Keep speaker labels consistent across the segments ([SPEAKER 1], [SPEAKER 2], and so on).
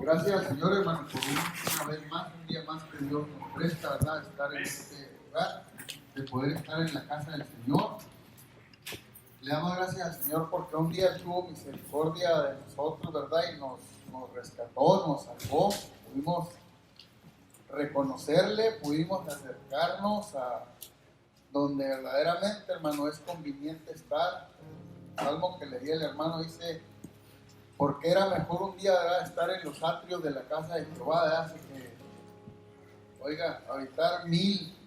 [SPEAKER 1] Gracias, Señor, hermano, por una vez más, un día más que Dios nos presta, ¿verdad? Estar en este lugar, de poder estar en la casa del Señor. Le damos gracias al Señor porque un día tuvo misericordia de nosotros, ¿verdad? Y nos rescató, nos salvó. Pudimos reconocerle, pudimos acercarnos a donde verdaderamente, hermano, es conveniente estar. El salmo que leí el hermano dice: porque era mejor un día, ¿verdad?, estar en los atrios de la casa de Jehová, ¿verdad? Así que, oiga, habitar 1000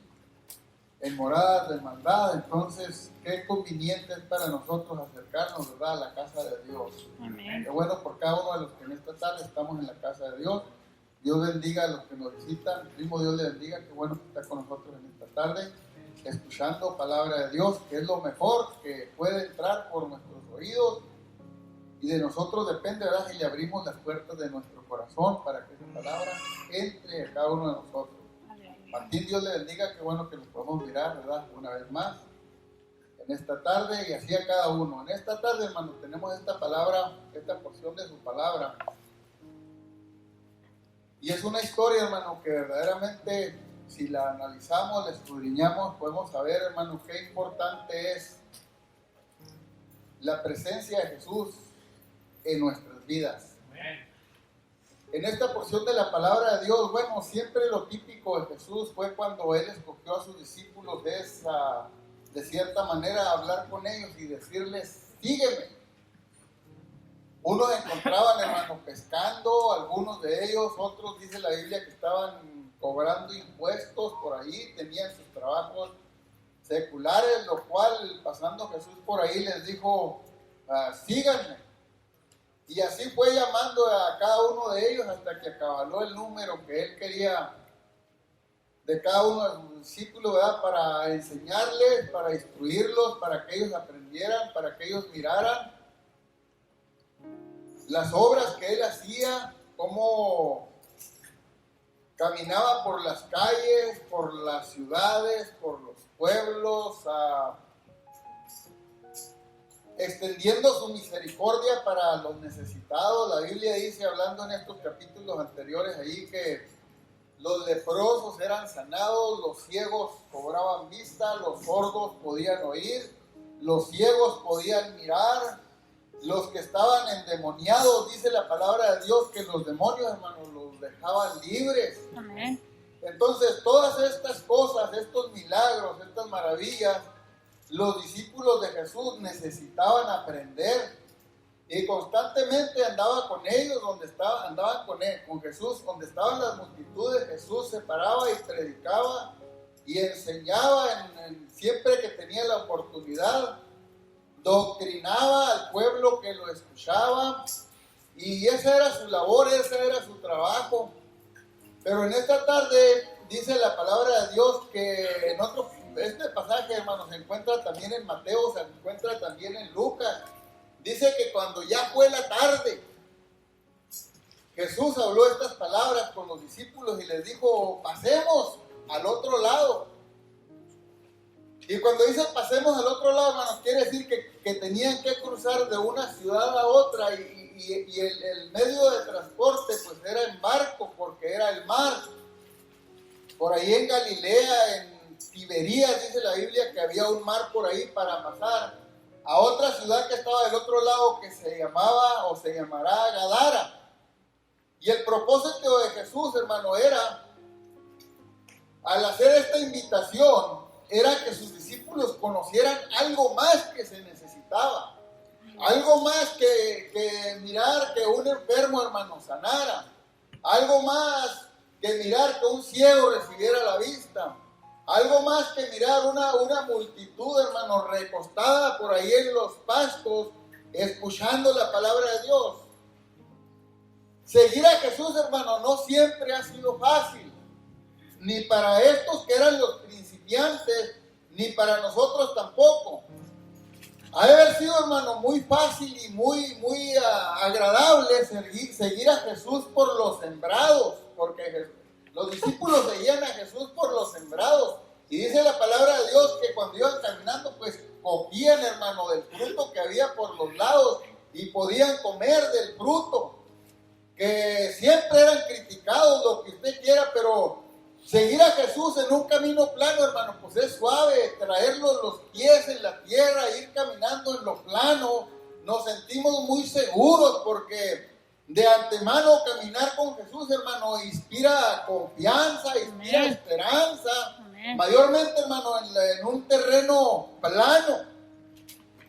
[SPEAKER 1] en moradas de maldad. Entonces, qué conveniente es para nosotros acercarnos, ¿verdad?, a la casa de Dios.
[SPEAKER 2] Amén.
[SPEAKER 1] Qué bueno por cada uno de los que en esta tarde estamos en la casa de Dios. Dios bendiga a los que nos visitan. Primo, Dios le bendiga. Qué bueno que está con nosotros en esta tarde, escuchando palabra de Dios, que es lo mejor que puede entrar por nuestros oídos. Y de nosotros depende, ¿verdad?, si le abrimos las puertas de nuestro corazón para que esa palabra entre a cada uno de nosotros. Martín, Dios le bendiga. Qué bueno que nos podemos mirar, ¿verdad?, una vez más en esta tarde, y así a cada uno. En esta tarde, hermano, tenemos esta palabra, esta porción de su palabra. Y es una historia, hermano, que verdaderamente, si la analizamos, la escudriñamos, podemos saber, hermano, qué importante es la presencia de Jesús en nuestras vidas. En esta porción de la palabra de Dios, bueno, siempre lo típico de Jesús fue cuando Él escogió a sus discípulos, es de cierta manera hablar con ellos y decirles: sígueme. Unos encontraban, hermano, pescando, algunos de ellos, otros dice la Biblia que estaban cobrando impuestos por ahí, tenían sus trabajos seculares, lo cual, pasando Jesús por ahí, les dijo: síganme. Y así fue llamando a cada uno de ellos hasta que acabaló el número que Él quería de cada uno de sus discípulos, ¿verdad?, para enseñarles, para instruirlos, para que ellos aprendieran, para que ellos miraran las obras que Él hacía, cómo caminaba por las calles, por las ciudades, por los pueblos, extendiendo su misericordia para los necesitados. La Biblia dice, hablando en estos capítulos anteriores ahí, que los leprosos eran sanados, los ciegos cobraban vista, los sordos podían oír, los ciegos podían mirar, los que estaban endemoniados, dice la palabra de Dios, que los demonios, hermanos, los dejaban libres.
[SPEAKER 2] Amén.
[SPEAKER 1] Entonces, todas estas cosas, estos milagros, estas maravillas, los discípulos de Jesús necesitaban aprender, y constantemente andaba con ellos andaban con Jesús, donde estaban las multitudes. Jesús se paraba y predicaba y enseñaba siempre que tenía la oportunidad, doctrinaba al pueblo que lo escuchaba, y esa era su labor, ese era su trabajo. Pero en esta tarde dice la palabra de Dios que este pasaje, hermanos, se encuentra también en Mateo, se encuentra también en Lucas. Dice que cuando ya fue la tarde, Jesús habló estas palabras con los discípulos y les dijo: pasemos al otro lado. Y cuando dice pasemos al otro lado, hermanos, quiere decir que tenían que cruzar de una ciudad a otra, y el medio de transporte pues era en barco, porque era el mar. Por ahí en Galilea, en Tiberías, dice la Biblia que había un mar por ahí para pasar a otra ciudad que estaba del otro lado, que se llamaba o se llamará Gadara. Y el propósito de Jesús, hermano, era, al hacer esta invitación, era que sus discípulos conocieran algo más que se necesitaba, algo más que mirar que un enfermo, hermano, sanara, algo más que mirar que un ciego recibiera la vista, algo más que mirar una multitud, hermano, recostada por ahí en los pastos, escuchando la palabra de Dios. Seguir a Jesús, hermano, no siempre ha sido fácil, ni para estos que eran los principiantes, ni para nosotros tampoco. Ha de haber sido, hermano, muy fácil y muy agradable seguir a Jesús por los sembrados, porque los discípulos seguían a Jesús por los sembrados. Y dice la palabra de Dios que cuando iban caminando, pues cogían, hermano, del fruto que había por los lados y podían comer del fruto que que siempre eran criticados, lo que usted quiera, pero seguir a Jesús en un camino plano, hermano, pues es suave, traerlos los pies en la tierra, ir caminando en lo plano, nos sentimos muy seguros porque de antemano caminar con Jesús, hermano, inspira confianza, inspira
[SPEAKER 2] Amén.
[SPEAKER 1] esperanza,
[SPEAKER 2] Amén.
[SPEAKER 1] mayormente, hermano, en un terreno plano.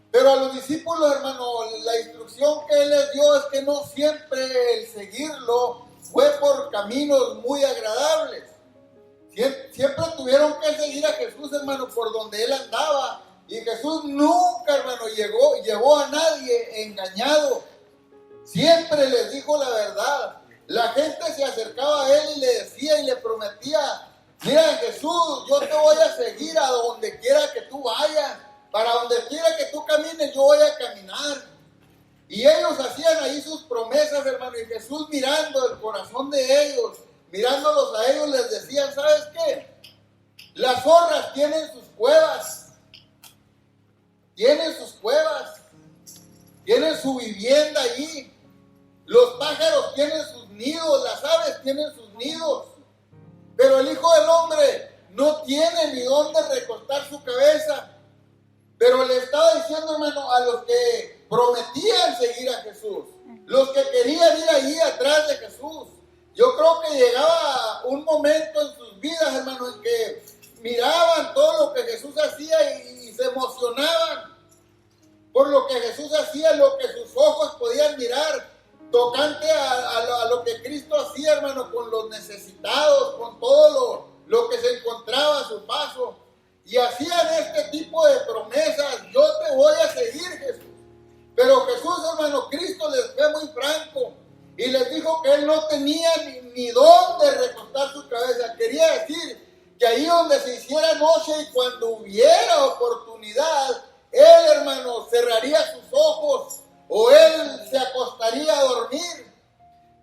[SPEAKER 1] Pero a los discípulos, hermano, la instrucción que Él les dio es que no siempre el seguirlo fue por caminos muy agradables. Siempre tuvieron que seguir a Jesús, hermano, por donde Él andaba. Y Jesús nunca, hermano, llevó a nadie engañado. Siempre les dijo la verdad. La gente se acercaba a Él y le decía y le prometía: mira, Jesús, yo te voy a seguir a donde quiera que tú vayas. Para donde quiera que tú camines, yo voy a caminar. Y ellos hacían ahí sus promesas, hermano. Y Jesús, mirando el corazón de ellos, mirándolos a ellos, les decía: ¿sabes qué? Las zorras tienen sus cuevas. Tienen sus cuevas. Tienen su vivienda allí. Los pájaros tienen sus nidos. Las aves tienen sus nidos. Pero el Hijo del Hombre no tiene ni dónde recostar su cabeza. Pero le estaba diciendo, hermano, a los que prometían seguir a Jesús, los que querían ir allí atrás de Jesús. Yo creo que llegaba un momento en sus vidas, hermano, en que miraban todo lo que Jesús hacía y se emocionaban por lo que Jesús hacía, lo que sus ojos podían mirar, tocante a lo que Cristo hacía, hermano, con los necesitados, con todo lo que se encontraba a su paso. Y hacían este tipo de promesas: yo te voy a seguir, Jesús. Pero Jesús, hermano, Cristo les fue muy franco y les dijo que Él no tenía ni dónde recostar su cabeza. Quería decir que ahí donde se hiciera noche y cuando hubiera oportunidad, Él, hermano, cerraría sus ojos o Él se acostaría a dormir.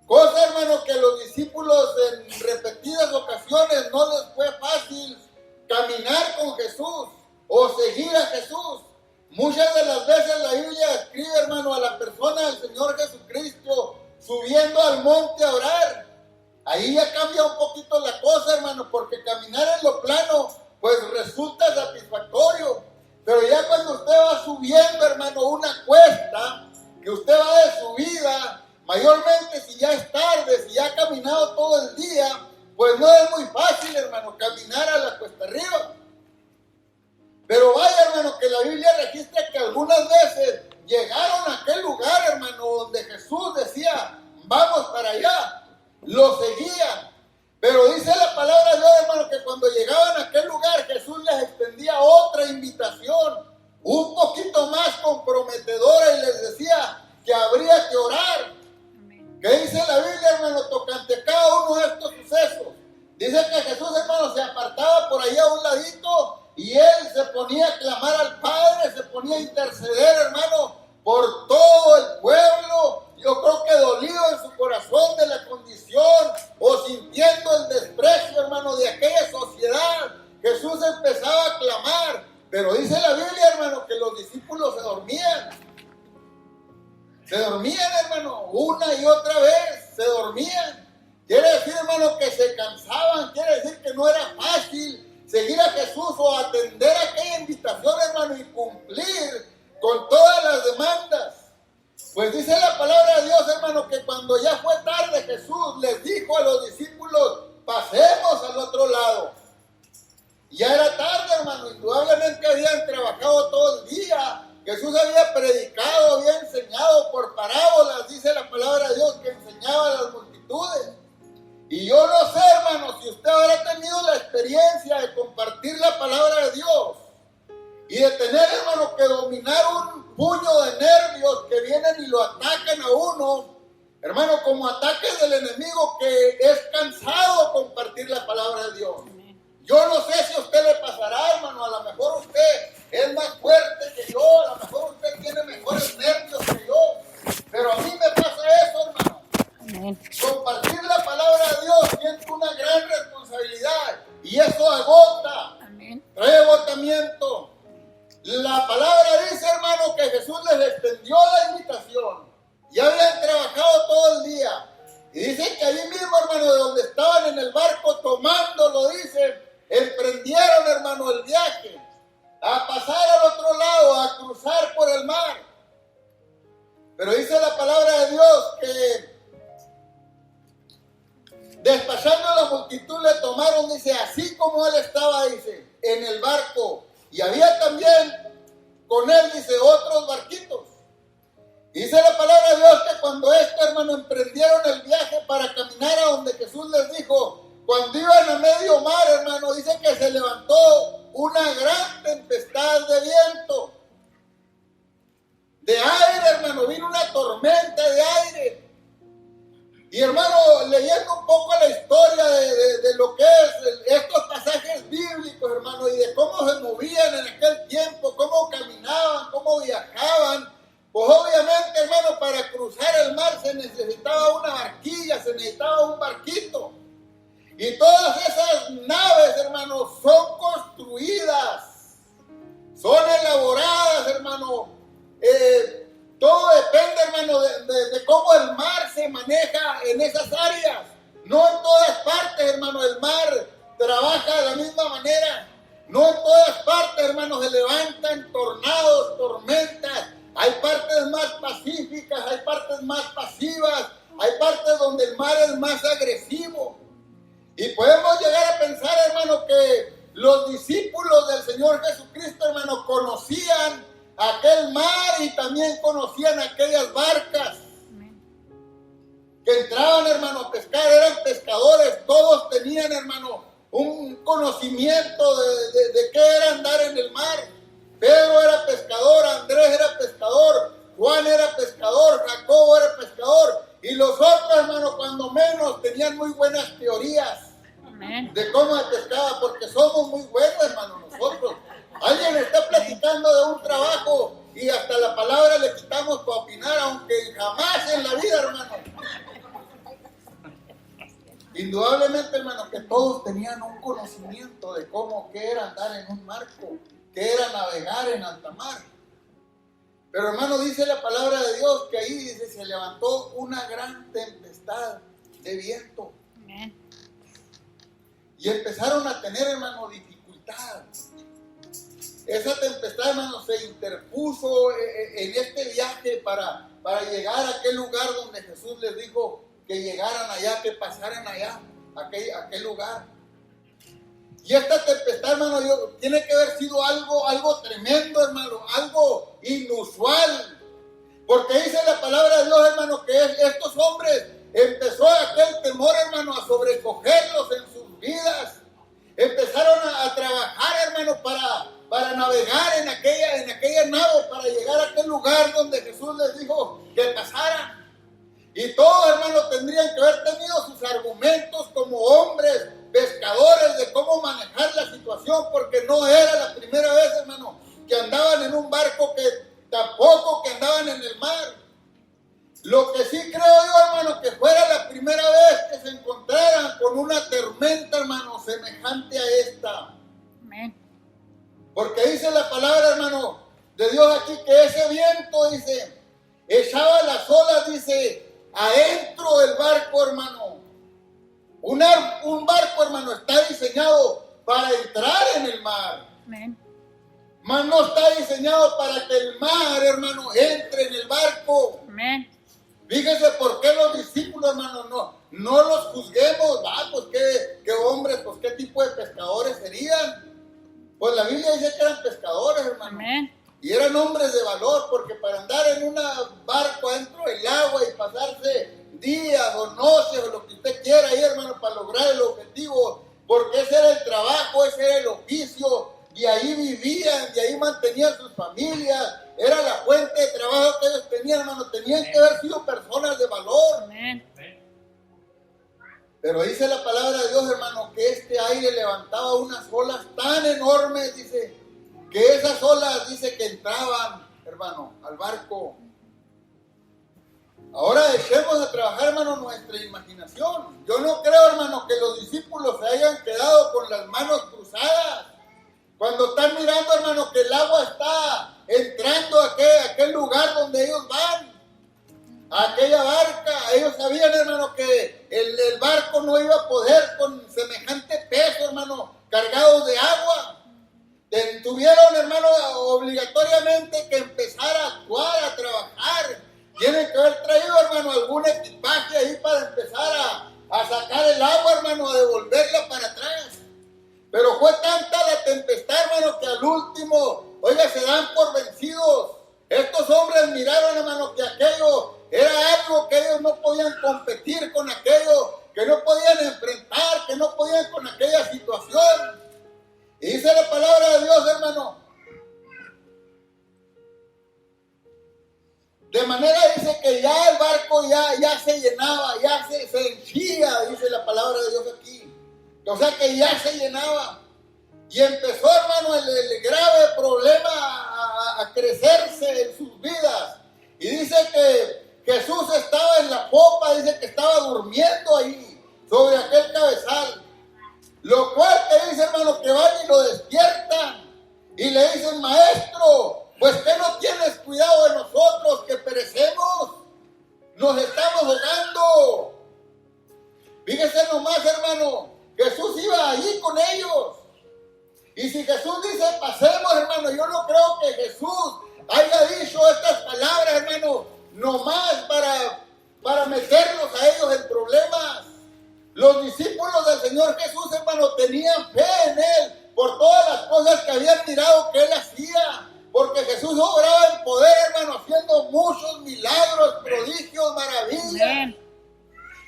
[SPEAKER 1] Cosa, hermano, que a los discípulos en repetidas ocasiones no les fue fácil caminar con Jesús o seguir a Jesús. Muchas de las veces la Biblia escribe, hermano, a la persona del Señor Jesucristo subiendo al monte a orar. Ahí ya cambia un poquito la cosa, hermano, porque caminar en lo plano pues resulta satisfactorio. Pero ya cuando usted va subiendo, hermano, una cuesta, que usted va de subida, mayormente si ya es tarde, si ya ha caminado todo el día, pues no es muy fácil, hermano, caminar a la cuesta arriba. Pero vaya, hermano, que la Biblia registra que algunas veces llegaron a aquel lugar, hermano, donde Jesús decía: vamos para allá. Lo seguían. Pero dice la palabra de Dios, hermano, que cuando llegaban a aquel lugar, Jesús les extendía otra invitación, un poquito más comprometedora, y les decía que habría que orar. ¿Qué dice la Biblia, hermano, tocante cada uno de estos sucesos? Dice que Jesús, hermano, se apartaba por ahí a un ladito y Él se ponía a clamar al Padre, se ponía a interceder, hermano, por todo el pueblo. Yo creo que dolido en su corazón de la condición o sintiendo el desprecio, hermano, de aquella sociedad, Jesús empezaba a clamar. Pero dice la Biblia, hermano, que los discípulos se dormían. Se dormían, hermano, una y otra vez, se dormían. Quiere decir, hermano, que se cansaban, quiere decir que no era fácil seguir a Jesús o atender aquella invitación, hermano, y cumplir con todas las demandas. Pues dice la palabra de Dios, hermano, que cuando ya fue tarde, Jesús les dijo a los discípulos: pasemos al otro lado. Ya era tarde, hermano, indudablemente habían trabajado todo el día. Jesús había predicado, había enseñado por parábolas, dice la palabra de Dios, que enseñaba a las multitudes. Y yo no sé, hermano, si usted habrá tenido la experiencia de compartir la palabra de Dios y de tener, hermano, que dominar un puño de nervios que vienen y lo atacan a uno, hermano, como ataques del enemigo, que es cansado compartir la palabra de Dios. Yo no sé si a usted le pasará, hermano, a lo mejor usted es más fuerte que yo, a lo mejor usted tiene mejores nervios que yo, pero a mí me pasa eso, hermano.
[SPEAKER 2] Amén.
[SPEAKER 1] Compartir la palabra de Dios siente una gran responsabilidad y eso agota,
[SPEAKER 2] Amén.
[SPEAKER 1] trae agotamiento. La palabra dice, hermano, que Jesús les extendió la invitación. Ya habían trabajado todo el día Y dice que allí mismo, hermano, de donde estaban en el barco tomándolo, dice, emprendieron, hermano, el viaje a pasar al otro lado, a cruzar por el mar. Pero dice la palabra de Dios que despachando a la multitud le tomaron, dice, así como él estaba, dice, en el barco. Y había también con él, dice, otros barquitos. Dice la palabra de Dios que cuando estos, hermanos, emprendieron el viaje para caminar a donde Jesús les dijo, cuando iban a medio mar, hermano, dice que se levantó una gran tempestad de viento, de aire, hermano, vino una tormenta de aire. Y hermano, leyendo un poco la historia de lo que es estos pasajes bíblicos, hermano, y de cómo se movían en aquel tiempo, cómo caminaban, cómo viajaban, pues obviamente, hermano, para cruzar el mar se necesitaba una barquilla, se necesitaba un barquito. Y todas esas naves, hermano, son construidas, son elaboradas, hermano. Todo depende, hermano, de cómo el mar se maneja en esas áreas. No en todas partes, hermano, el mar trabaja de la misma manera. No en todas partes, hermano, se levantan tornados, tormentas. Hay partes más pacíficas, hay partes más pasivas, hay partes donde el mar es más agresivo. Y podemos llegar a pensar, hermano, que los discípulos del Señor Jesucristo, hermano, conocían aquel mar y también conocían aquellas barcas que entraban, hermano, a pescar, eran pescadores, todos tenían, hermano, un conocimiento de qué era andar en el mar. Pedro era pescador, Andrés era pescador, Juan era pescador, Jacobo era pescador, y los otros, hermano, cuando menos, tenían muy buenas teorías de cómo se pescaba, porque somos muy buenos, hermano, nosotros. Alguien está platicando de un trabajo y hasta la palabra le quitamos para opinar, aunque jamás en la vida, hermano. Indudablemente, hermano, que todos tenían un conocimiento de qué era andar en un barco, qué era navegar en alta mar. Pero, hermano, dice la palabra de Dios que ahí, dice, se levantó una gran tempestad de viento. Y empezaron a tener, hermano, dificultades. Esa tempestad, hermano, se interpuso en este viaje para llegar a aquel lugar donde Jesús les dijo que llegaran allá, que pasaran allá, aquel lugar. Y esta tempestad, hermano, tiene que haber sido algo tremendo, hermano, algo inusual. Porque dice la palabra de Dios, hermano, que estos hombres empezó aquel temor, hermano, a sobrecogerlos en sus vidas. Empezaron a trabajar, hermano, para navegar en aquella nave, para llegar a aquel lugar donde Jesús les dijo que pasaran. Y todos, hermanos, tendrían que haber tenido sus argumentos como hombres, pescadores, de cómo manejar la situación, porque no era la primera vez, hermano, que andaban en un barco, que tampoco que andaban en el mar. Lo que sí creo yo, hermano, que fuera la primera vez que se encontraran con una tormenta, hermano, semejante a esta. Amén. Porque dice la palabra, hermano, de Dios aquí, que ese viento, dice, echaba las olas, dice, adentro del barco, hermano. Un barco, hermano, está diseñado para entrar en el mar. Amén. Mas no está diseñado para que el mar, hermano, entre en el barco. Amén. Fíjese por qué los discípulos, hermano, no los juzguemos. Pues qué hombres, pues qué tipo de pescadores serían. Pues la Biblia dice que eran pescadores, hermano. Amén. Y eran hombres de valor, porque para andar en un barco adentro del agua y pasarse días o noches o lo que usted quiera ahí, hermano, para lograr el objetivo, porque ese era el trabajo, ese era el oficio, y ahí vivían, y ahí mantenían sus familias, era la fuente de trabajo que ellos tenían, hermano. Tenían que haber sido personas de valor. Amén. Pero dice la palabra de Dios, hermano, que este aire levantaba unas olas tan enormes, dice, que esas olas, dice, que entraban, hermano, al barco. Ahora echemos a trabajar, hermano, nuestra imaginación. Yo no creo, hermano, que los discípulos se hayan quedado con las manos cruzadas. Cuando están mirando, hermano, que el agua está entrando a aquel lugar donde ellos van. aquella barca. Ellos sabían, hermano, que el barco no iba a poder con semejante peso, hermano, cargados de agua. Tuvieron, hermano, obligatoriamente que empezar a actuar, a trabajar. Tienen que haber traído, hermano, algún equipaje ahí para empezar a sacar el agua, hermano, a devolverla para atrás. Pero fue tanta la tempestad, hermano, que al último, oiga, se dan por vencidos. Estos hombres miraron, hermano, que aquello era algo que ellos no podían competir con aquello, que no podían enfrentar, que no podían con aquella situación. Y dice la palabra de Dios, hermano. De manera dice que ya el barco ya se llenaba, ya se henchía, dice la palabra de Dios aquí. O sea que ya se llenaba. Y empezó, hermano, el grave problema a crecerse en sus vidas. Y dice que Jesús estaba en la popa, dice que estaba durmiendo ahí, sobre aquel cabezal. Lo cual que dice, hermano, que van y lo despiertan. Y le dicen, maestro, pues que no tienes cuidado de nosotros, que perecemos. Nos estamos ahogando. Fíjese nomás, hermano, Jesús iba allí con ellos. Y si Jesús dice, pasemos, hermano, yo no creo que Jesús haya dicho estas palabras, hermano, nomás para meterlos a ellos en problemas. Los discípulos del Señor Jesús, hermano, tenían fe en Él por todas las cosas que habían mirado que Él hacía. Porque Jesús obraba en poder, hermano, haciendo muchos milagros, prodigios, maravillas. Amén.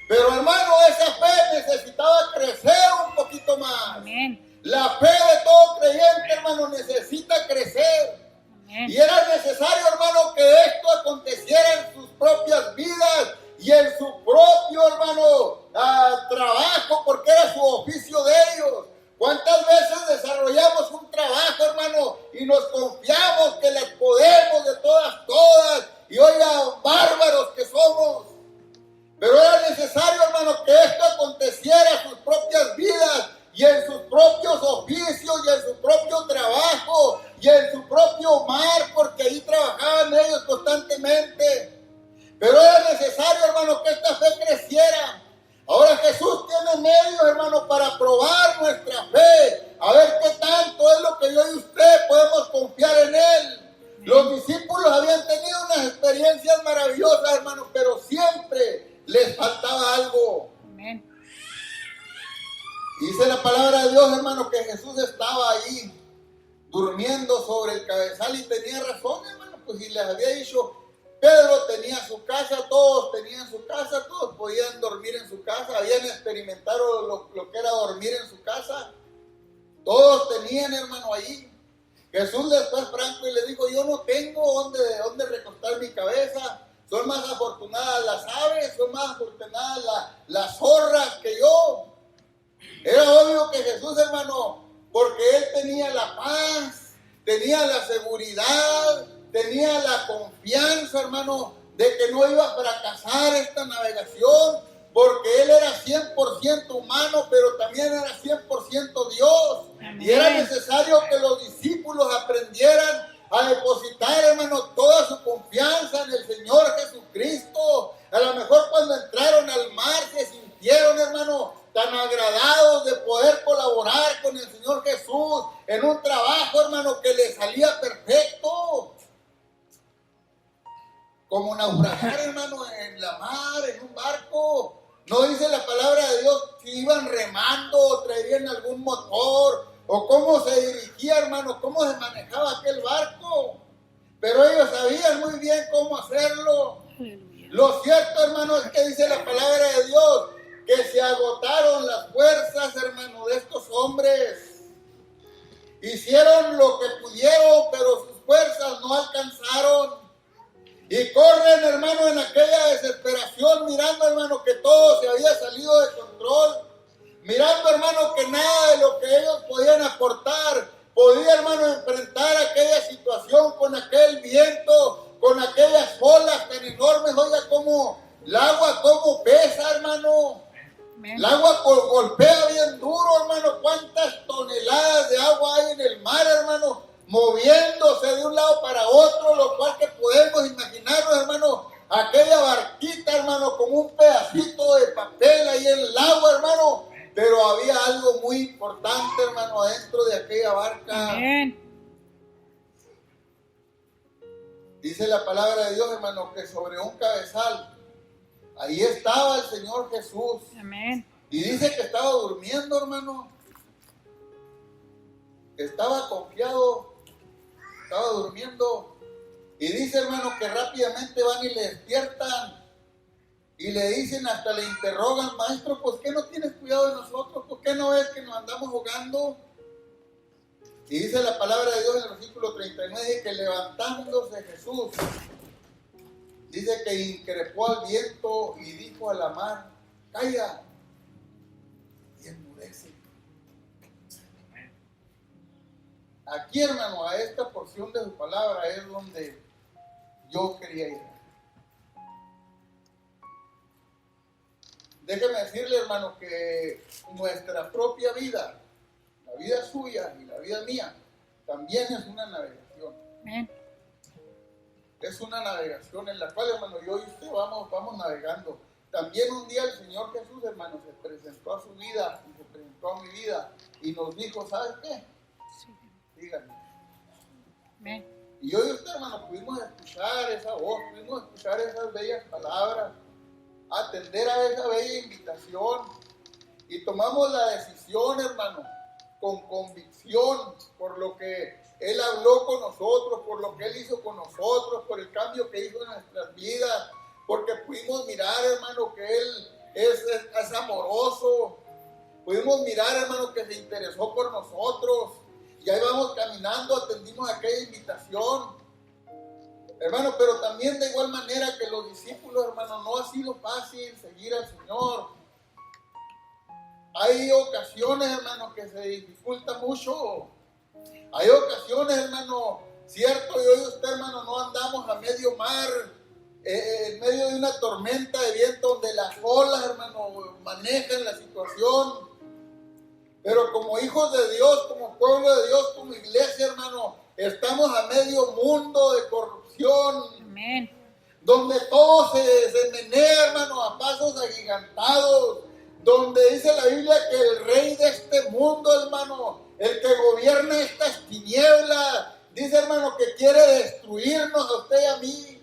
[SPEAKER 1] Pero, hermano, esa fe necesitaba crecer un poquito más. Amén. La fe de todo creyente, hermano, necesita crecer. Amén. Y era necesario, hermano, que esto aconteciera en sus propias vidas y en su propio, hermano, trabajo, porque era su oficio de ellos. ¿Cuántas veces desarrollamos un trabajo, hermano, y nos confiamos que las podemos de todas, y oiga, bárbaros que somos? Pero era necesario, hermano, que esto aconteciera en sus propias vidas y en sus propios oficios y en su propio trabajo y en su propio mar, porque ahí trabajaban ellos constantemente. Pero era necesario, hermano, que esta fe creciera. Ahora Jesús tiene medios, hermano, para probar nuestra fe. A ver qué tanto es lo que yo y usted podemos confiar en Él. Los discípulos habían tenido unas experiencias maravillosas, hermano, pero siempre les faltaba algo. Amén. Dice la palabra de Dios, hermano, que Jesús estaba ahí durmiendo sobre el cabezal y tenía razón, hermano, pues si les había dicho, Pedro tenía su casa, todos tenían su casa, todos podían dormir en su casa, habían experimentado lo que era dormir en su casa, todos tenían, hermano, ahí. Jesús les fue franco y le dijo, yo no tengo dónde recostar mi cabeza, son más afortunadas las aves, son más afortunadas las zorras que yo. Era obvio que Jesús, hermano, porque Él tenía la paz, tenía la seguridad, tenía la confianza, hermano, de que no iba a fracasar esta navegación, porque Él era 100% humano, pero también era 100% Dios. Amén. Y era necesario que los discípulos aprendieran a depositar, hermano, toda su confianza en el Señor Jesucristo. A lo mejor cuando entraron al mar se sintieron, hermano, tan agradados de poder colaborar con el Señor Jesús en un trabajo, hermano, que les salía perfecto. Como naufragar, hermano, en la mar, en un barco. No dice la palabra de Dios si iban remando o traerían algún motor o cómo se dirigía, hermano, cómo se manejaba aquel barco. Pero ellos sabían muy bien cómo hacerlo. Lo cierto, hermano, es que dice la palabra de Dios que se agotaron las fuerzas, hermano, de estos hombres. Hicieron lo que pudieron, pero sus fuerzas no alcanzaron. Y corren, hermano, en aquella desesperación, mirando, hermano, que todo se había salido de control. Mirando, hermano, que nada de lo que ellos podían aportar podía, hermano, enfrentar aquella situación con aquel viento, con aquellas olas tan enormes. Oiga, como el agua, como pesa, hermano. El agua golpea bien duro, hermano. Cuántas toneladas de agua hay en el mar, hermano, moviéndose de un lado para otro, lo cual que podemos imaginarnos, hermano, aquella barquita, hermano, como un pedacito de papel ahí en el agua, hermano, pero había algo muy importante, hermano, adentro de aquella barca.
[SPEAKER 2] Amén.
[SPEAKER 1] Dice la palabra de Dios, hermano, que sobre un cabezal, ahí estaba el Señor Jesús.
[SPEAKER 2] Amén.
[SPEAKER 1] Y dice que estaba durmiendo, hermano. Estaba confiado, estaba durmiendo. Y dice, hermano, que rápidamente van y le despiertan. Y le dicen, hasta le interrogan, maestro, ¿por qué no tienes cuidado de nosotros? ¿Por qué no ves que nos andamos jugando? Y dice la palabra de Dios en el versículo 39, que levantándose Jesús, dice que increpó al viento y dijo a la mar, calla, y enmudece. Aquí, hermano, a esta porción de su palabra es donde yo quería ir. Déjeme decirle, hermano, que nuestra propia vida, la vida suya y la vida mía, también es una navegación.
[SPEAKER 2] Amén.
[SPEAKER 1] Es una navegación en la cual, hermano, yo y usted vamos navegando. También un día el Señor Jesús, hermano, se presentó a su vida y se presentó a mi vida y nos dijo, ¿sabes qué?
[SPEAKER 2] Sí.
[SPEAKER 1] Díganme.
[SPEAKER 2] Amén.
[SPEAKER 1] Y yo y usted, hermano, pudimos escuchar esa voz, pudimos escuchar esas bellas palabras, atender a esa bella invitación y tomamos la decisión, hermano, con convicción por lo que Él habló con nosotros, por lo que Él hizo con nosotros, por el cambio que hizo en nuestras vidas, porque pudimos mirar, hermano, que Él es amoroso, pudimos mirar, hermano, que se interesó por nosotros y ahí vamos caminando, atendimos aquella invitación. Hermano, pero también de igual manera que los discípulos, hermano, no ha sido fácil seguir al Señor. Hay ocasiones, hermano, que se dificulta mucho. Hay ocasiones, hermano, cierto, yo y usted, hermano, no andamos a medio mar, en medio de una tormenta de viento donde las olas, hermano, manejan la situación. Pero como hijos de Dios, como pueblo de Dios, como iglesia, hermano, estamos a medio mundo de corrupción.
[SPEAKER 2] Amén.
[SPEAKER 1] Donde todo se menea, hermano, a pasos agigantados. Donde dice la Biblia que el rey de este mundo, hermano, el que gobierna estas tinieblas, dice, hermano, que quiere destruirnos a usted y a mí.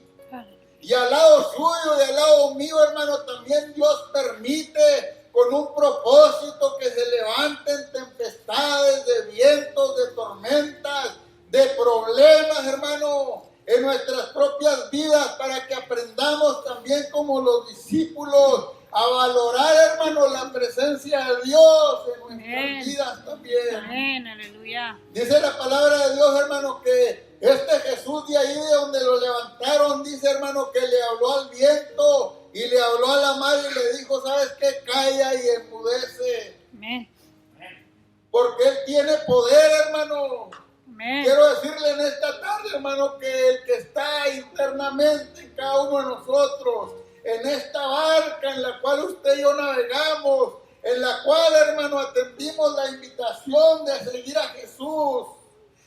[SPEAKER 1] Y al lado suyo y al lado mío, hermano, también Dios permite con un propósito que se levanten tempestades de vientos, de tormentas, de problemas, hermano, en nuestras propias vidas, para que aprendamos también como los discípulos a valorar, hermano, la presencia de Dios en nuestras vidas también.
[SPEAKER 2] Amén, aleluya.
[SPEAKER 1] Dice la palabra de Dios, hermano, que este Jesús de ahí de donde lo levantaron, dice, hermano, que le habló al viento y le habló a la mar y le dijo, ¿sabes qué? Calla y enmudece.
[SPEAKER 2] Amén.
[SPEAKER 1] Porque Él tiene poder, hermano.
[SPEAKER 2] Amén.
[SPEAKER 1] Quiero decirle en esta tarde, hermano, que el que está internamente en cada uno de nosotros, en esta barca en la cual usted y yo navegamos, en la cual, hermano, atendimos la invitación de seguir a Jesús,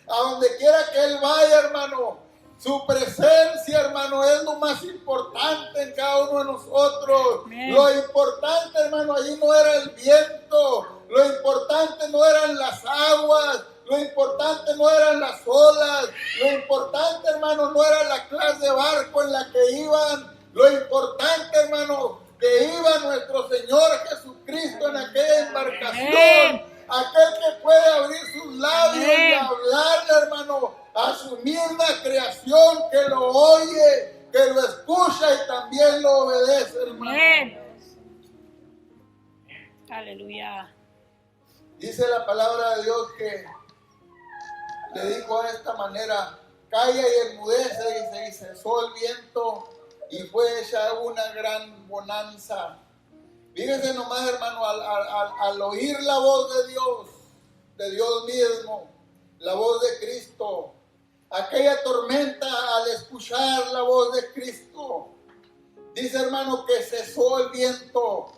[SPEAKER 1] a donde quiera que Él vaya, hermano, su presencia, hermano, es lo más importante en cada uno de nosotros.
[SPEAKER 2] Amén.
[SPEAKER 1] Lo importante, hermano, allí no era el viento, lo importante no eran las aguas, lo importante no eran las olas, lo importante, hermano, no era la clase de barco en la que iban, lo importante, hermano, que iba nuestro Señor Jesucristo en aquella embarcación.
[SPEAKER 2] Amén.
[SPEAKER 1] Aquel que puede abrir sus labios
[SPEAKER 2] Amén.
[SPEAKER 1] y hablarle, hermano, a su misma creación, que lo oye, que lo escucha y también lo obedece, hermano.
[SPEAKER 2] Amén. Aleluya.
[SPEAKER 1] Dice la palabra de Dios que le dijo de esta manera, calla y enmudece, y cesó el viento y fue hecha una gran bonanza. Fíjese nomás, hermano, al oír la voz de Dios mismo, la voz de Cristo, aquella tormenta, al escuchar la voz de Cristo, dice, hermano, que cesó el viento.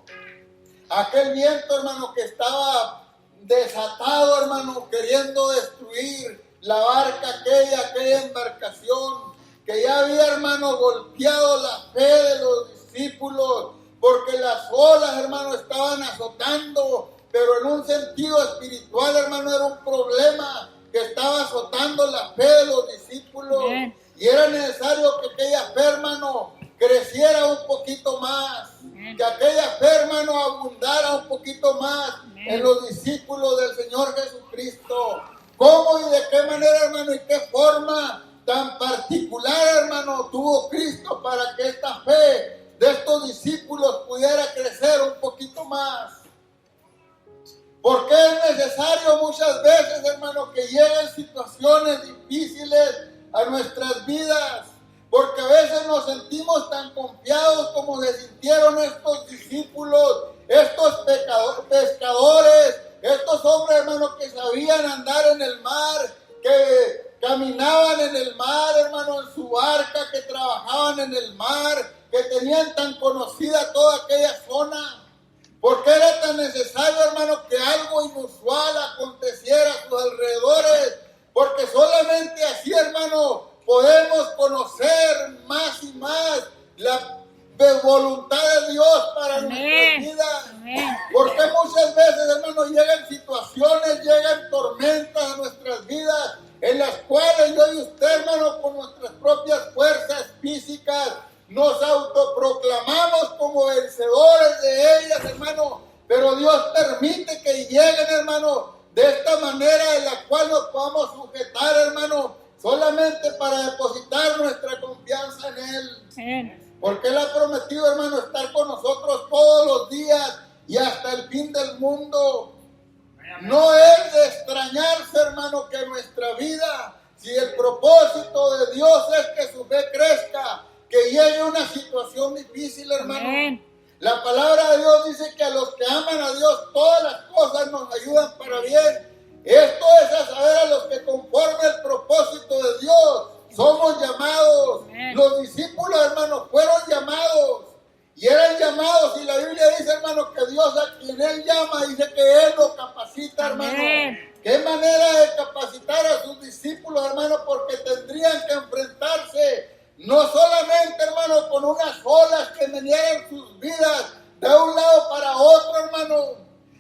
[SPEAKER 1] Aquel viento, hermano, que estaba desatado, hermano, queriendo destruir la barca aquella embarcación, que ya había, hermano, golpeado la fe de los discípulos, porque las olas, hermano, estaban azotando, pero en un sentido espiritual, hermano, era un problema que estaba azotando la fe de los discípulos.
[SPEAKER 2] Amén.
[SPEAKER 1] Y era necesario que aquella fe, hermano, creciera un poquito más,
[SPEAKER 2] Amén.
[SPEAKER 1] que aquella fe, hermano, abundara un poquito más
[SPEAKER 2] Amén.
[SPEAKER 1] en los discípulos del Señor Jesucristo. ¿Cómo y de qué manera, hermano, y qué forma tan particular, hermano, tuvo Cristo para que esta fe de estos discípulos pudiera crecer un poquito más? Porque es necesario muchas veces, hermano, que lleguen situaciones difíciles a nuestras vidas, porque a veces nos sentimos tan confiados como se sintieron estos discípulos, estos pescadores, estos hombres, hermano, que sabían andar en el mar, que caminaban en el mar, hermano, en su barca, que trabajaban en el mar, que tenían tan conocida toda aquella zona. Porque era tan necesario, hermano, que algo inusual aconteciera a sus alrededores, porque solamente así, hermano, podemos conocer más y más la voluntad de Dios para
[SPEAKER 2] Amén.
[SPEAKER 1] nuestras vidas.
[SPEAKER 2] Amén.
[SPEAKER 1] Porque muchas veces, hermano, llegan situaciones, llegan tormentas a nuestras vidas, en las cuales yo y usted, hermano, con nuestras propias fuerzas físicas, nos autoproclamamos como vencedores de ellas, hermano, pero Dios permite que lleguen, hermano, de esta manera en la cual nos podamos sujetar, hermano, solamente para depositar nuestra confianza en Él.
[SPEAKER 2] Amén.
[SPEAKER 1] Porque Él ha prometido, hermano, estar con nosotros todos los días y hasta el fin del mundo. No es de extrañarse, hermano, que nuestra vida, si el propósito de Dios es que su fe crezca, que llegue una situación difícil, hermano.
[SPEAKER 2] Amén.
[SPEAKER 1] La palabra de Dios dice que a los que aman a Dios todas las cosas nos ayudan para bien. Esto es a saber a los que conforme el propósito de Dios somos llamados.
[SPEAKER 2] Amén.
[SPEAKER 1] Los discípulos, hermanos, fueron llamados y eran llamados, y la Biblia dice, hermano, que Dios a quien Él llama, dice que Él lo capacita, hermano.
[SPEAKER 2] Amén.
[SPEAKER 1] Qué manera de capacitar a sus discípulos, hermano, porque tendrían que enfrentarse no solamente, hermano, con unas olas que venían sus vidas de un lado para otro, hermano,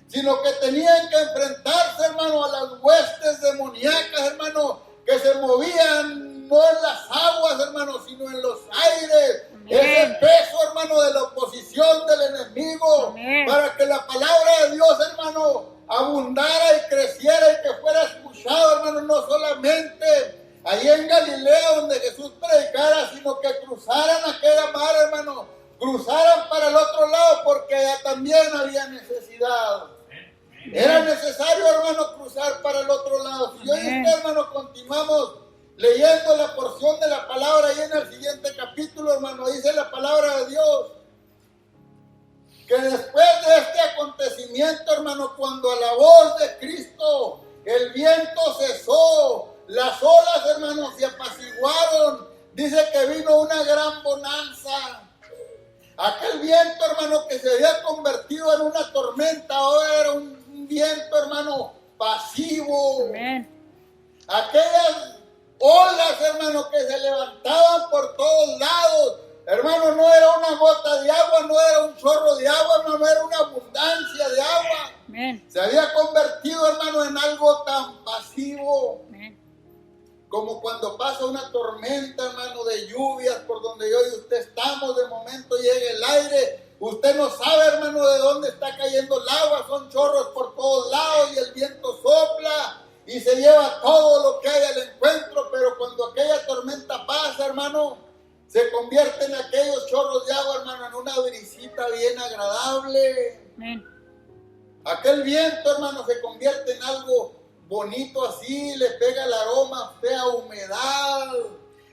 [SPEAKER 1] sino que tenían que enfrentarse, hermano, a las huestes demoníacas, hermano, que se movían no en las aguas, hermano, sino en los aires.
[SPEAKER 2] Amén.
[SPEAKER 1] Ese peso, hermano, de la oposición del enemigo,
[SPEAKER 2] Amén.
[SPEAKER 1] para que la palabra de Dios, hermano, abundara y creciera y que fuera escuchado, hermano, no solamente allí en Galilea donde Jesús predicara, sino que cruzaran aquella mar, hermano, cruzaran para el otro lado, porque allá también había necesidad. Era necesario, hermano, cruzar para el otro lado. Si yo y
[SPEAKER 2] Amén.
[SPEAKER 1] usted, hermano, continuamos leyendo la porción de la palabra, ahí en el siguiente capítulo, hermano, dice la palabra de Dios, que después de este acontecimiento, hermano, cuando a la voz de Cristo el viento cesó, las olas, hermanos, se apaciguaron, dice que vino una gran bonanza. Aquel viento, hermano, que se había convertido en una tormenta, ahora era un viento, hermano, pasivo.
[SPEAKER 2] Amén.
[SPEAKER 1] Aquellas olas, hermano, que se levantaban por todos lados, hermano, no era una gota de agua, no era un chorro de agua, hermano, era una abundancia de agua.
[SPEAKER 2] Amén.
[SPEAKER 1] Se había convertido, hermano, en algo tan pasivo.
[SPEAKER 2] Amén.
[SPEAKER 1] Como cuando pasa una tormenta, hermano, de lluvias por donde yo y usted estamos, de momento llega el aire, usted no sabe, hermano, de dónde está cayendo el agua, son chorros por todos lados y el viento sopla y se lleva todo lo que hay al encuentro, pero cuando aquella tormenta pasa, hermano, se convierte en aquellos chorros de agua, hermano, en una brisita bien agradable.
[SPEAKER 2] Amén.
[SPEAKER 1] Aquel viento, hermano, se convierte en algo bonito así, le pega el aroma fea humedad,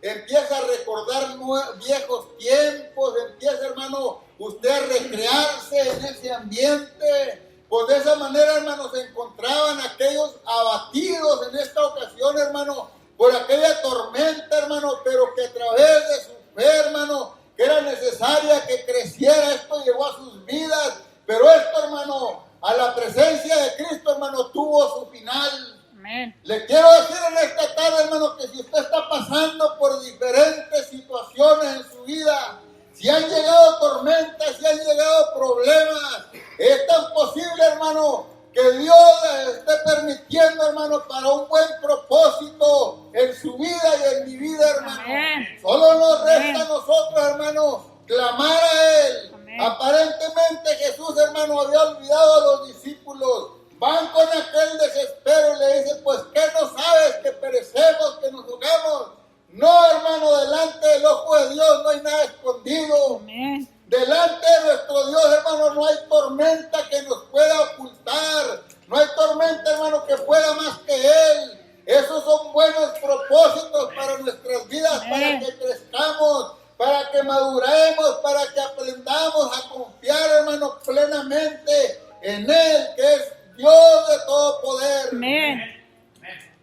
[SPEAKER 1] empieza a recordar viejos tiempos, empieza, hermano, usted a recrearse en ese ambiente. Pues de esa manera, hermano, se encontraban aquellos abatidos en esta ocasión, hermano, por aquella tormenta, hermano, pero que a través de su fe, hermano, que era necesaria que creciera, esto llegó a sus vidas, pero esto, hermano, a la presencia de Cristo, hermano, tuvo su final.
[SPEAKER 2] Amén.
[SPEAKER 1] Le quiero decir en esta tarde, hermano, que si usted está pasando por diferentes diferentes situaciones en su vida, si han llegado tormentas, si han llegado problemas, es tan posible, hermano, que Dios les esté permitiendo, hermano, para un buen propósito en su vida y en mi vida, hermano.
[SPEAKER 2] Amén.
[SPEAKER 1] Solo nos resta
[SPEAKER 2] Amén.
[SPEAKER 1] a nosotros, hermano, clamar a Él.
[SPEAKER 2] Amén.
[SPEAKER 1] Aparentemente Jesús, hermano, había olvidado a los discípulos. Van con aquel desespero y le dicen, pues, ¿qué no sabes? Que perecemos, que nos ahogamos. No, hermano, delante del ojo de Dios no hay nada escondido.
[SPEAKER 2] Amén.
[SPEAKER 1] Delante de nuestro Dios, hermano, no hay tormenta que nos pueda ocultar. No hay tormenta, hermano, que pueda más que Él. Esos son buenos propósitos para nuestras vidas, para que crezcamos, para que maduremos, para que aprendamos a confiar, hermano, plenamente en Él, que es Dios de todo poder.
[SPEAKER 2] Amén.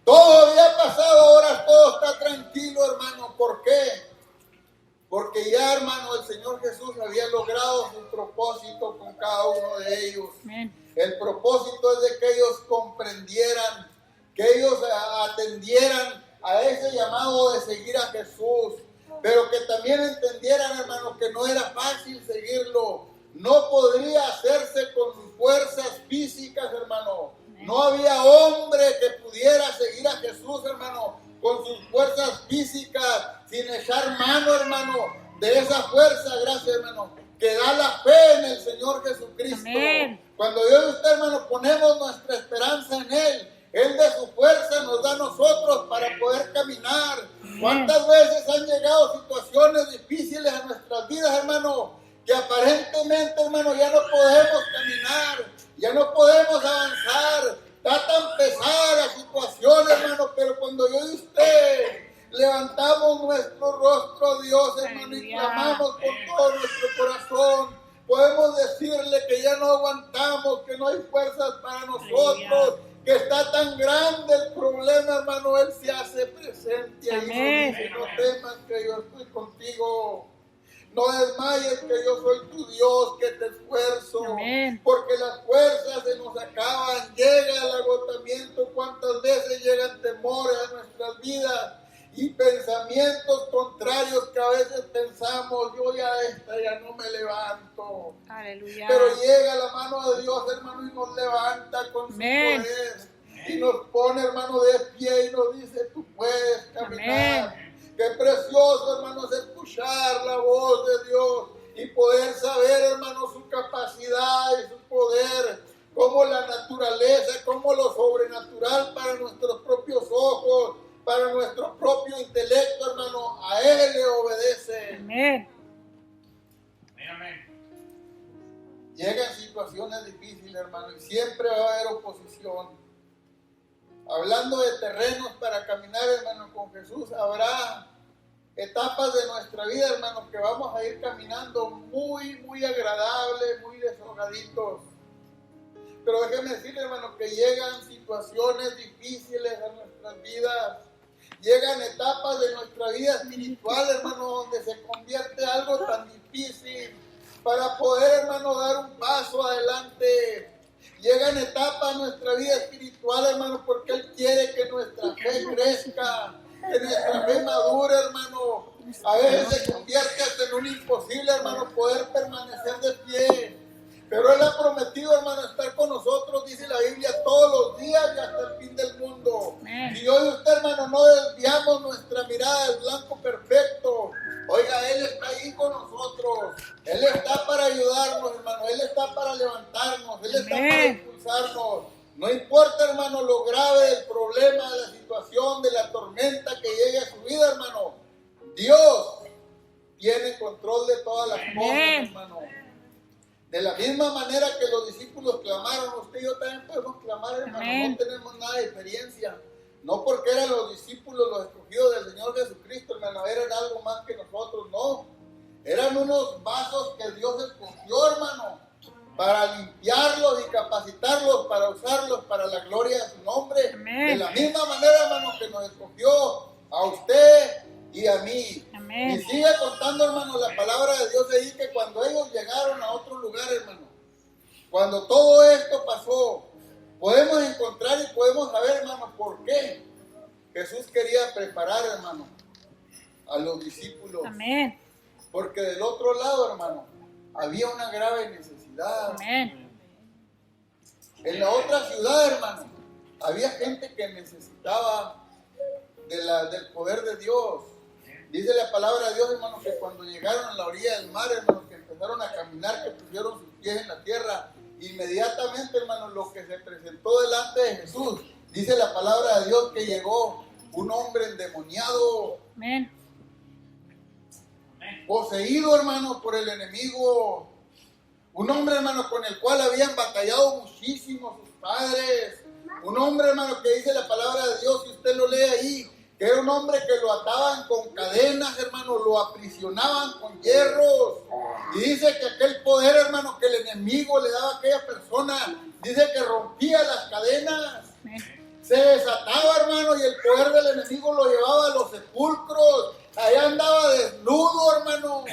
[SPEAKER 1] Todo había pasado, ahora todo está tranquilo, hermano. ¿Por qué? Porque ya, hermano, el Señor Jesús había logrado su propósito con cada uno de ellos.
[SPEAKER 2] Amén.
[SPEAKER 1] El propósito es de que ellos comprendieran, que ellos atendieran a ese llamado de seguir a Jesús, pero que también entendieran, hermano, que no era fácil seguirlo. No podría hacerse con fuerzas físicas, hermano. No había hombre que pudiera seguir a Jesús, hermano, con sus fuerzas físicas, sin echar mano, hermano, de esa fuerza, gracias, hermano, que da la fe en el Señor Jesucristo.
[SPEAKER 2] Amén.
[SPEAKER 1] Cuando yo y usted, hermano, ponemos nuestra esperanza en Él de su fuerza nos da a nosotros para poder caminar. ¿Cuántas veces han llegado situaciones difíciles a nuestras vidas, hermano? Que aparentemente, hermano, ya no podemos caminar, ya no podemos avanzar, está tan pesada la situación, hermano, pero cuando yo y usted levantamos nuestro rostro a Dios, hermano, y clamamos con todo nuestro corazón, podemos decirle que ya no aguantamos, que no hay fuerzas para nosotros, que está tan grande el problema, hermano, Él se hace presente ahí.
[SPEAKER 2] Amén.
[SPEAKER 1] Dice, no temas que yo estoy contigo. No desmayes que yo soy tu Dios, que te esfuerzo.
[SPEAKER 2] Amén.
[SPEAKER 1] Porque las fuerzas se nos acaban, llega el agotamiento. ¿Cuántas veces llegan temores a nuestras vidas y pensamientos contrarios que a veces pensamos, yo ya no me levanto?
[SPEAKER 2] Aleluya.
[SPEAKER 1] Pero llega la mano de Dios, hermano, y nos levanta con su
[SPEAKER 2] Amén.
[SPEAKER 1] poder. Y nos pone, hermano, de pie y nos dice, tú puedes caminar.
[SPEAKER 2] Amén.
[SPEAKER 1] Qué precioso, hermanos, escuchar la voz de Dios y poder saber, hermanos, su capacidad y su poder, como la naturaleza, como lo sobrenatural para nuestros propios ojos, para nuestro propio intelecto, hermano, a Él le obedece.
[SPEAKER 2] Amén.
[SPEAKER 1] Llegan situaciones difíciles, hermano, y siempre va a haber oposición. Hablando de terrenos para caminar, hermano, con Jesús, habrá etapas de nuestra vida, hermano, que vamos a ir caminando muy, muy agradables, muy desahogaditos. Pero déjeme decirle, hermano, que llegan situaciones difíciles a nuestras vidas. Llegan etapas de nuestra vida espiritual, hermano, donde se convierte algo tan difícil para poder, hermano, dar un paso adelante. Llegan etapas en nuestra vida espiritual, hermano, porque Él quiere que nuestra fe crezca, que nuestra fe madure, hermano. A veces se convierte hasta en un imposible, hermano, poder permanecer de pie. Pero Él ha prometido, hermano, estar con nosotros, dice la Biblia, todos los días y hasta el fin del mundo.
[SPEAKER 2] Amén.
[SPEAKER 1] Si yo y usted, hermano, no desviamos nuestra mirada del blanco perfecto, oiga, Él está ahí con nosotros. Él está para ayudarnos, hermano. Él está para levantarnos. Él está para impulsarnos. No importa, hermano, lo grave del problema, de la situación, de la tormenta que llegue a su vida, hermano. Dios tiene control de todas las cosas, hermano. De la misma manera que los discípulos clamaron, usted y yo también podemos clamar, hermano.
[SPEAKER 2] Amén.
[SPEAKER 1] No tenemos nada de diferencia. No porque eran los discípulos los escogidos del Señor Jesucristo, hermano, eran algo más que nosotros, no. Eran unos vasos que Dios escogió, hermano, para limpiarlos y capacitarlos, para usarlos para la gloria de su nombre.
[SPEAKER 2] Amén.
[SPEAKER 1] De la misma manera, hermano, que nos escogió a usted y a mí.
[SPEAKER 2] Amén.
[SPEAKER 1] Y sigue contando, hermano, la palabra de Dios ahí, que cuando ellos llegaron a otro lugar, hermano, cuando todo esto pasó, podemos encontrar y podemos saber, hermano, por qué Jesús quería preparar, hermano, a los discípulos.
[SPEAKER 2] Amén.
[SPEAKER 1] Porque del otro lado, hermano, había una grave necesidad.
[SPEAKER 2] Amén.
[SPEAKER 1] En la otra ciudad, hermano, había gente que necesitaba del poder de Dios. Dice la palabra de Dios, hermano, que cuando llegaron a la orilla del mar, hermano, que empezaron a caminar, que pusieron sus pies en la tierra, inmediatamente, hermano, lo que se presentó delante de Jesús, dice la palabra de Dios que llegó un hombre endemoniado,
[SPEAKER 2] Amén.
[SPEAKER 1] poseído, hermano, por el enemigo. Un hombre, hermano, con el cual habían batallado muchísimo sus padres. Un hombre, hermano, que dice la palabra de Dios, si usted lo lee ahí, que era un hombre que lo ataban con cadenas, hermano, lo aprisionaban con hierros. Y dice que aquel poder, hermano, que el enemigo le daba a aquella persona, dice que rompía las cadenas.
[SPEAKER 2] Amén.
[SPEAKER 1] Se desataba, hermano, y el poder del enemigo lo llevaba a los sepulcros. Allá andaba desnudo, hermano.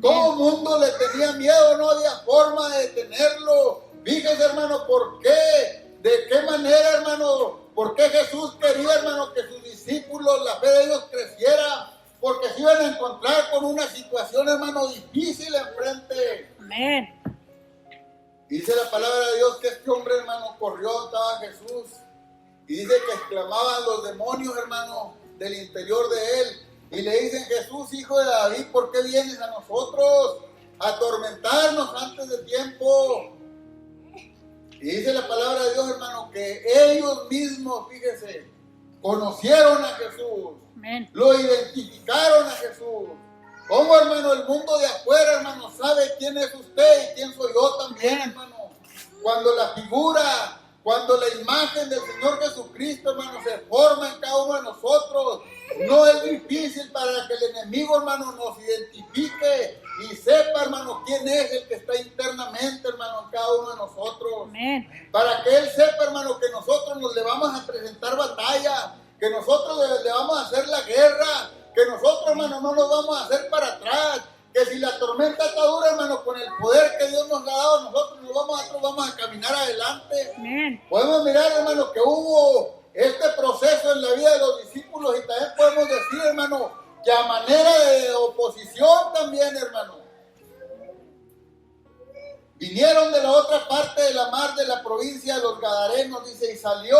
[SPEAKER 1] Todo el mundo le tenía miedo, no había forma de detenerlo. Fíjese, hermano, ¿por qué? ¿De qué manera, hermano? ¿Por qué Jesús quería, hermano, que sus discípulos, la fe de ellos creciera? Porque se iban a encontrar con una situación, hermano, difícil enfrente.
[SPEAKER 2] Amén.
[SPEAKER 1] Dice la palabra de Dios que este hombre, hermano, corrió, estaba Jesús. Y dice que exclamaban los demonios, hermano, del interior de él. Y le dicen, Jesús, hijo de David, ¿por qué vienes a nosotros a atormentarnos antes de tiempo? Y dice la palabra de Dios, hermano, que ellos mismos, fíjese, conocieron a Jesús.
[SPEAKER 2] Amén.
[SPEAKER 1] Lo identificaron a Jesús. ¿Cómo, hermano? El mundo de afuera, hermano, sabe quién es usted y quién soy yo también, hermano. Cuando la figura, cuando la imagen del Señor Jesucristo, hermano, se forma en cada uno de nosotros, no es difícil para que el enemigo, hermano, nos identifique y sepa, hermano, quién es el que está internamente, hermano, en cada uno de nosotros.
[SPEAKER 2] Amén.
[SPEAKER 1] Para que Él sepa, hermano, que nosotros nos le vamos a presentar batalla, que nosotros le vamos a hacer la guerra, que nosotros, hermano, no nos vamos a hacer para atrás, que si la tormenta está dura, hermano, con el poder que Dios nos ha dado, nosotros vamos a caminar adelante.
[SPEAKER 2] Amén.
[SPEAKER 1] Podemos mirar, hermano, que hubo este proceso en la vida de los discípulos y también podemos decir, hermano, que a manera de oposición también, hermano, vinieron de la otra parte de la mar de la provincia de los Gadarenos, dice, y salió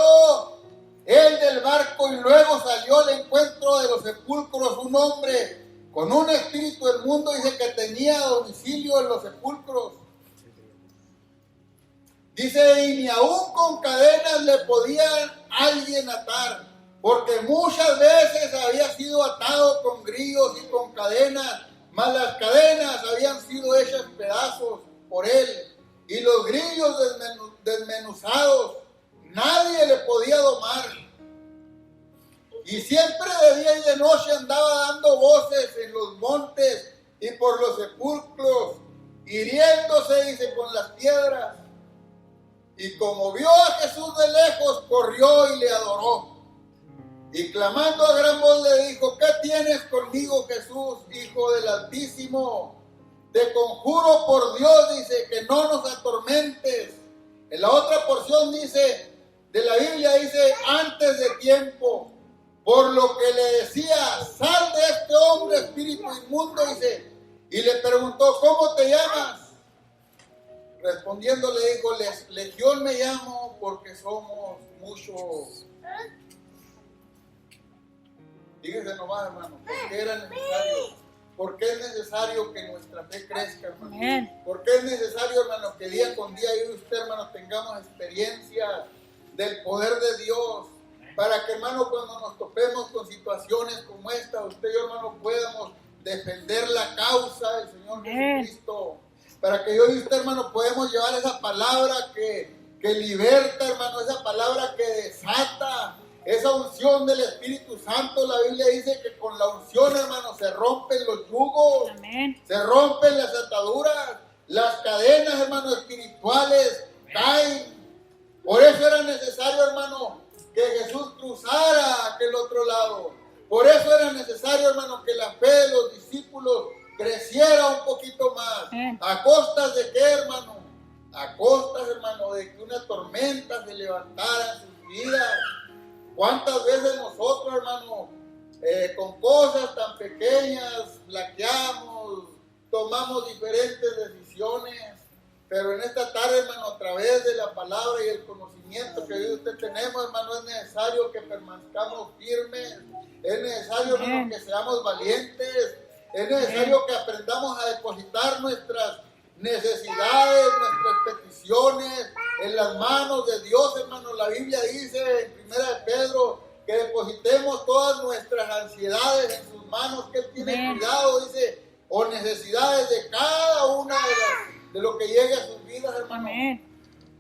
[SPEAKER 1] él del barco y luego salió al encuentro de los sepulcros un hombre con un espíritu del mundo, dice que tenía domicilio en los sepulcros. Dice, y ni aún con cadenas le podía alguien atar, porque muchas veces había sido atado con grillos y con cadenas, mas las cadenas habían sido hechas pedazos por él, y los grillos desmenuzados, nadie le podía domar. Y siempre de día y de noche andaba dando voces en los montes y por los sepulcros, hiriéndose, dice, con las piedras. Y como vio a Jesús de lejos, corrió y le adoró. Y clamando a gran voz le dijo, ¿qué tienes conmigo, Jesús, Hijo del Altísimo? Te conjuro por Dios, dice, que no nos atormentes. En la otra porción dice, de la Biblia dice, antes de tiempo. Por lo que le decía, sal de este hombre, espíritu inmundo, dice. Y le preguntó, ¿cómo te llamas? Respondiendo le dijo, Legión me llamo porque somos muchos. Fíjese nomás, hermano, ¿por qué era necesario? ¿Por qué es necesario que nuestra fe crezca, hermano?
[SPEAKER 2] Amén.
[SPEAKER 1] ¿Por qué es necesario, hermano, que día con día yo y usted, hermano, tengamos experiencia del poder de Dios? Para que, hermano, cuando nos topemos con situaciones como esta, usted y yo, hermano, podamos defender la causa del Señor Jesucristo. Para que yo y usted, hermano, podemos llevar esa palabra que liberta, hermano, esa palabra que desata, esa unción del Espíritu Santo. La Biblia dice que con la unción, hermano, se rompen los yugos,
[SPEAKER 2] Amén.
[SPEAKER 1] se rompen las ataduras, las cadenas, hermano, espirituales caen. Por eso era necesario, hermano, que Jesús cruzara a aquel otro lado. Por eso era necesario, hermano, que la fe de los discípulos creciera un poquito más. ¿A costas de qué, hermano? A costas, hermano, de que una tormenta se levantara en sus vidas. ¿Cuántas veces nosotros, hermano, con cosas tan pequeñas flaqueamos, tomamos diferentes decisiones, pero en esta tarde, hermano, a través de la palabra y el conocimiento que hoy usted tenemos, hermano, es necesario que permanezcamos firmes, es necesario, hermano, que seamos valientes, es necesario que aprendamos a depositar nuestras necesidades, nuestras peticiones en las manos de Dios, hermano. La Biblia dice en 1 de Pedro que depositemos todas nuestras ansiedades en sus manos, que Él tiene cuidado, dice, o necesidades de cada una de lo que llegue a sus vidas, hermano.
[SPEAKER 2] Amén.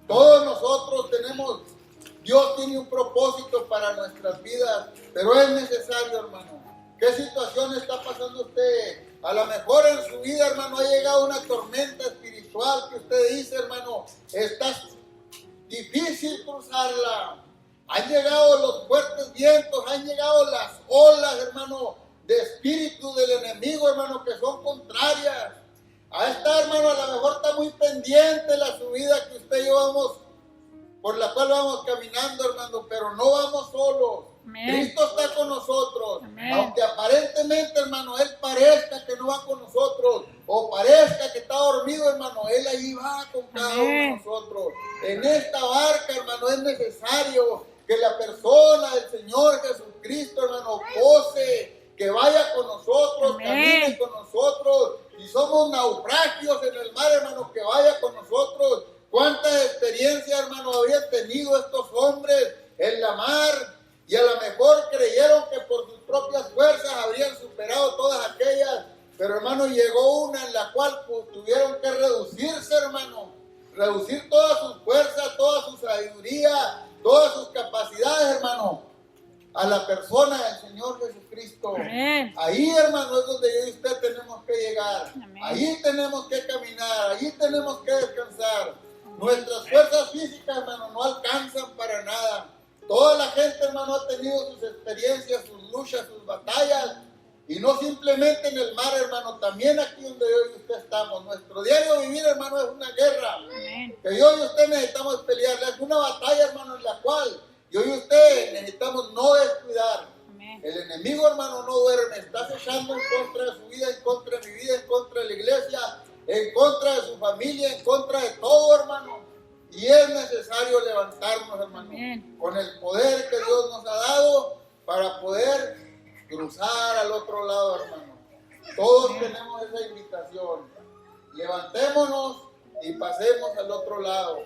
[SPEAKER 1] Todos nosotros tenemos, Dios tiene un propósito para nuestras vidas, pero es necesario, hermano. ¿Qué situación está pasando usted? A lo mejor en su vida, hermano, ha llegado una tormenta espiritual que usted dice, hermano, está difícil cruzarla. Han llegado los fuertes vientos, han llegado las olas, hermano, de espíritu del enemigo, hermano, que son contrarias. A esta, hermano, a lo mejor está muy pendiente la subida que usted y yo vamos, por la cual vamos caminando, hermano, pero no vamos solos.
[SPEAKER 2] Amén.
[SPEAKER 1] Cristo está con nosotros.
[SPEAKER 2] Amén.
[SPEAKER 1] Aunque aparentemente, hermano, Él parezca que no va con nosotros, o parezca que está dormido, hermano, Él ahí va con cada uno de nosotros. En esta barca, hermano, es necesario que la persona del Señor Jesucristo, hermano, pose, que vaya con nosotros, camine con nosotros. Si somos naufragios en el mar, hermano, que vaya con nosotros. ¿Cuántas experiencias, hermano, habían tenido estos hombres en la mar? Y a lo mejor creyeron que por sus propias fuerzas habrían superado todas aquellas. Pero, hermano, llegó una en la cual tuvieron que reducirse, hermano. Reducir todas sus fuerzas, toda su sabiduría, todas sus capacidades, hermano, a la persona del Señor Jesucristo.
[SPEAKER 2] Amén.
[SPEAKER 1] Ahí, hermano, es donde yo y usted tenemos que llegar.
[SPEAKER 2] Amén.
[SPEAKER 1] Ahí tenemos que caminar, ahí tenemos que descansar. Nuestras fuerzas físicas, hermano, no alcanzan para nada. Toda la gente, hermano, ha tenido sus experiencias, sus luchas, sus batallas. Y no simplemente en el mar, hermano, también aquí donde yo y usted estamos. Nuestro diario vivir, hermano, es una guerra.
[SPEAKER 2] Amén.
[SPEAKER 1] Que yo y usted necesitamos pelear. Es una batalla, hermano, en la cual yo y usted necesitamos no descuidar.
[SPEAKER 2] Amén.
[SPEAKER 1] El enemigo, hermano, no duerme. Está acechando en contra de su vida, en contra de mi vida, en contra de la iglesia, en contra de su familia, en contra de todo, hermano. Y es necesario levantarnos, hermano,
[SPEAKER 2] Amén.
[SPEAKER 1] con el poder que Dios nos ha dado para poder cruzar al otro lado, hermano. Todos tenemos esa invitación. Levantémonos y pasemos al otro lado.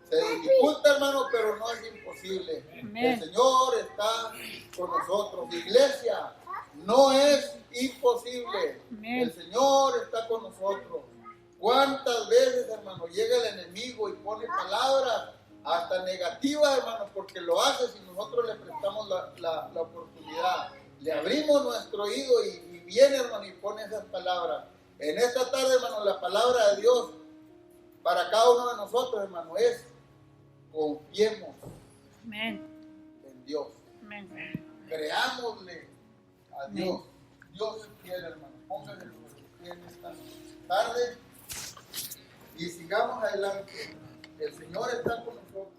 [SPEAKER 1] Se dificulta, hermano, pero no es imposible.
[SPEAKER 2] Amén.
[SPEAKER 1] El Señor está con nosotros. Iglesia, no es imposible.
[SPEAKER 2] Amén.
[SPEAKER 1] El Señor está con nosotros. ¿Cuántas veces, hermano, llega el enemigo y pone palabras hasta negativas, hermano, porque lo hace si nosotros le prestamos la oportunidad? Le abrimos nuestro oído y viene, hermano, y pone esas palabras. En esta tarde, hermano, la palabra de Dios para cada uno de nosotros, hermano, es confiemos
[SPEAKER 2] Amén.
[SPEAKER 1] en Dios.
[SPEAKER 2] Amén.
[SPEAKER 1] Creámosle a Dios. Dios es fiel, hermano. Póngale sobre su pie en esta tarde y sigamos adelante. El Señor está con nosotros.